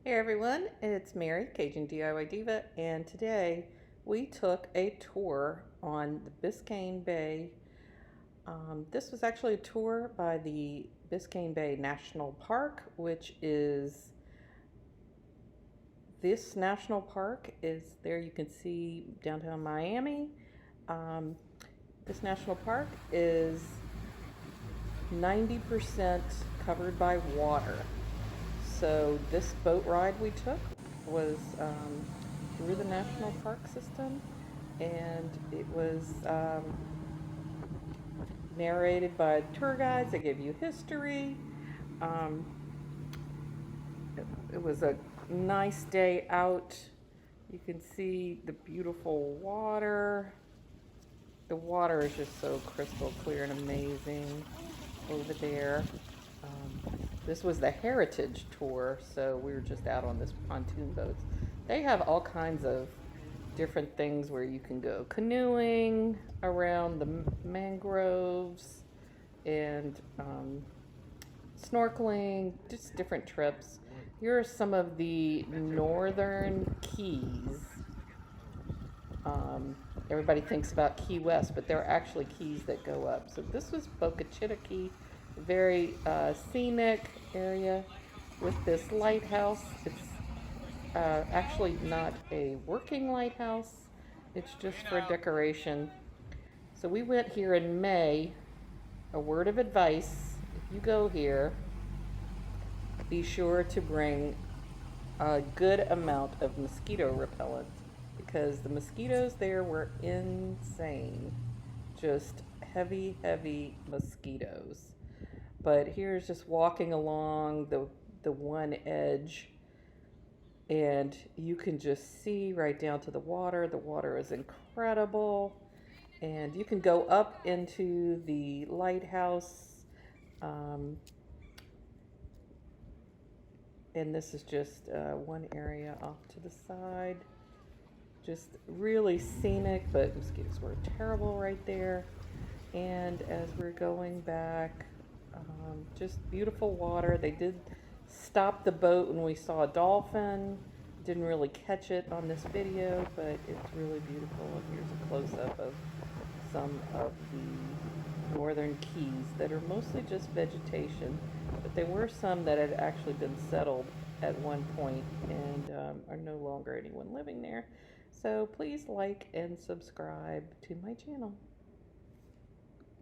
Hey everyone, it's Mary, Cajun DIY Diva, and today we took a tour on the Biscayne Bay. This was actually a tour by the Biscayne Bay National Park, which is this national park is there. You can see downtown Miami. This national park is 90% covered by water. So this boat ride we took was through the national park system, and it was narrated by tour guides. They give you history. Um, it was a nice day out. You can see the beautiful water. The water is just so crystal clear and amazing over there. This was the heritage tour, so we were just out on this pontoon boats. They have all kinds of different things where you can go canoeing around the mangroves and snorkeling, just different trips. Here are some of the northern keys. Everybody thinks about Key West, but there are actually keys that go up. So this was Boca Chito Key. Very scenic area with this lighthouse. It's actually not a working lighthouse. It's just for decoration. So we went here in May. A word of advice: if you go here, be sure to bring a good amount of mosquito repellent, because the mosquitoes there were insane. Just heavy, heavy mosquitoes. But here's just walking along the one edge, and you can just see right down to the water. The water is incredible, and you can go up into the lighthouse, and this is just one area off to the side. Just really scenic, but mosquitoes were terrible right there. And as we're going back, just beautiful water. They did stop the boat when we saw a dolphin. Didn't really catch it on this video, but it's really beautiful. And here's a close-up of some of the northern keys that are mostly just vegetation, but there were some that had actually been settled at one point and are no longer anyone living there. So please like and subscribe to my channel.